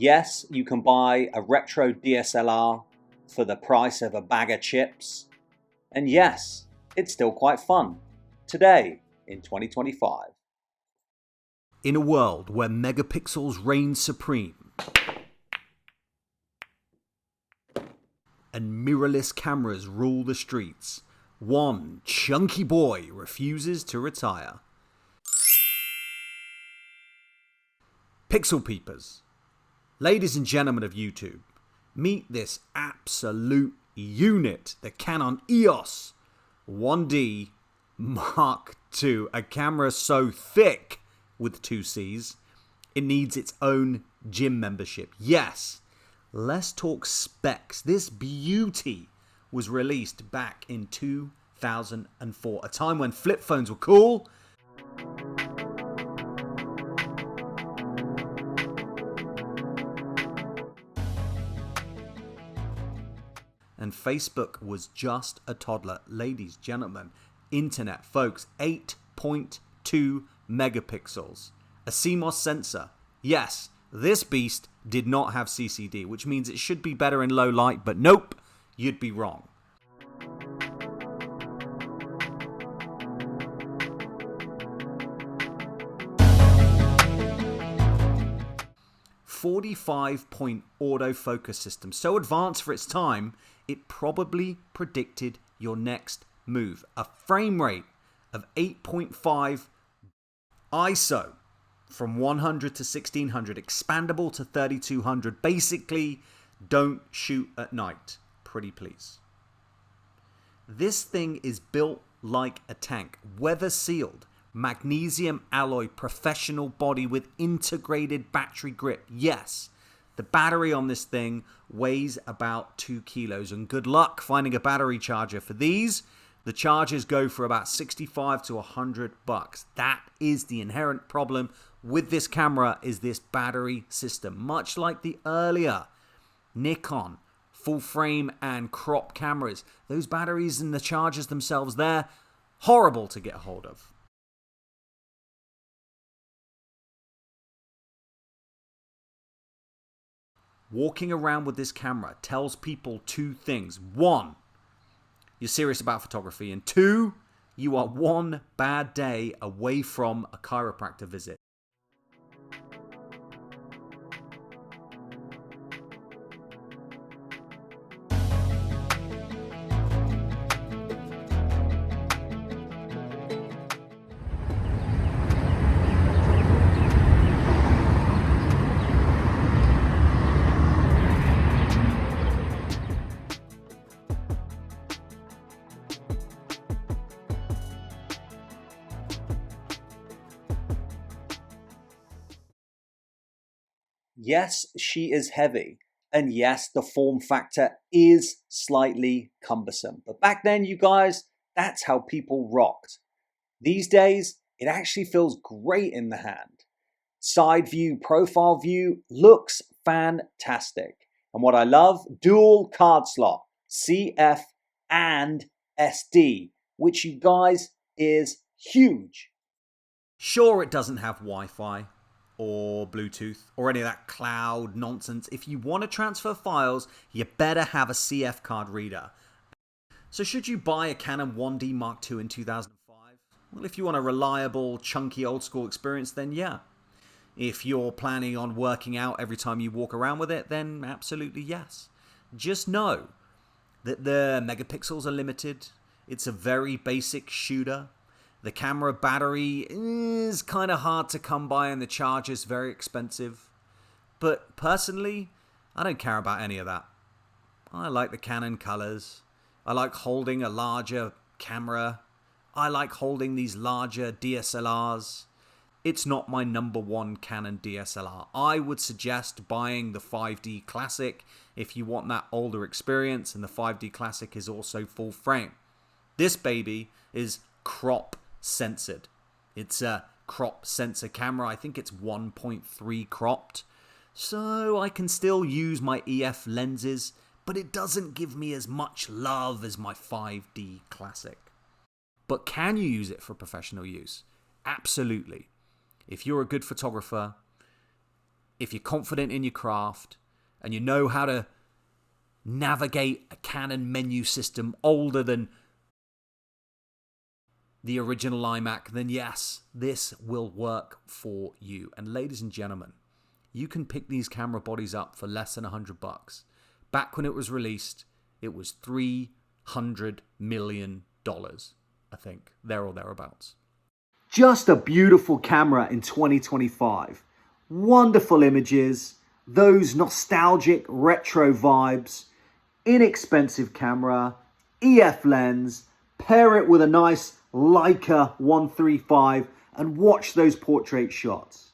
Yes, you can buy a retro DSLR for the price of a bag of chips. And yes, it's still quite fun. Today, in 2025. In a world where megapixels reign supreme and mirrorless cameras rule the streets, one chunky boy refuses to retire. Pixel peepers, ladies and gentlemen of YouTube, meet this absolute unit, the Canon EOS-1D Mark II, a camera so thick with 2 C's, it needs its own gym membership. Yes, let's talk specs. This beauty was released back in 2004, a time when flip phones were cool. And Facebook was just a toddler. Ladies, gentlemen, internet folks, 8.2 megapixels. A CMOS sensor. Yes, this beast did not have CCD, which means it should be better in low light, but nope, you'd be wrong. .45-point autofocus system, so advanced for its time, it probably predicted your next move. A frame rate of 8.5, ISO from 100 to 1600, expandable to 3200. Basically, don't shoot at night, pretty please. This thing is built like a tank, weather sealed, magnesium alloy, professional body with integrated battery grip. Yes, the battery on this thing weighs about 2 kilos, and good luck finding a battery charger for these. The chargers go for about $65 to $100. That is the inherent problem with this camera, is this battery system. Much like the earlier Nikon full frame and crop cameras, those batteries and the chargers themselves, they're horrible to get a hold of. Walking around with this camera tells people 2 things. 1, you're serious about photography, and 2, you are 1 bad day away from a chiropractor visit. Yes, she is heavy. And yes, the form factor is slightly cumbersome. But back then, you guys, that's how people rocked. These days, it actually feels great in the hand. Side view, profile view, looks fantastic. And what I love, dual card slot, CF and SD, which you guys is huge. Sure, it doesn't have Wi-Fi or Bluetooth or any of that cloud nonsense. If you want to transfer files, you better have a CF card reader. So should you buy a Canon 1D Mark II in 2005? Well, if you want a reliable, chunky, old school experience, then yeah. If you're planning on working out every time you walk around with it, then absolutely yes. Just know that the megapixels are limited. It's a very basic shooter. The camera battery is kind of hard to come by, and the charger's very expensive. But personally, I don't care about any of that. I like the Canon colors. I like holding a larger camera. I like holding these larger DSLRs. It's not my #1 Canon DSLR. I would suggest buying the 5D Classic if you want that older experience, and the 5D Classic is also full frame. This baby is crop censored. It's a crop sensor camera. I think it's 1.3 cropped. So I can still use my EF lenses, but it doesn't give me as much love as my 5D Classic. But can you use it for professional use? Absolutely. If you're a good photographer, if you're confident in your craft and you know how to navigate a Canon menu system older than the original iMac, then yes, this will work for you. And ladies and gentlemen, you can pick these camera bodies up for less than $100. Back when it was released, it was $300 million, I think, there or thereabouts. Just a beautiful camera in 2025. Wonderful images, those nostalgic retro vibes, inexpensive camera, EF lens, pair it with a nice Leica 135 and watch those portrait shots.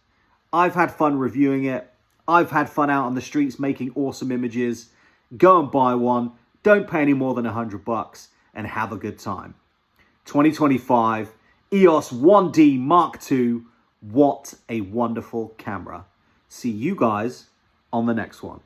I've had fun reviewing it. I've had fun out on the streets making awesome images. Go and buy one. Don't pay any more than $100 and have a good time. 2025 EOS-1D Mark II. What a wonderful camera. See you guys on the next one.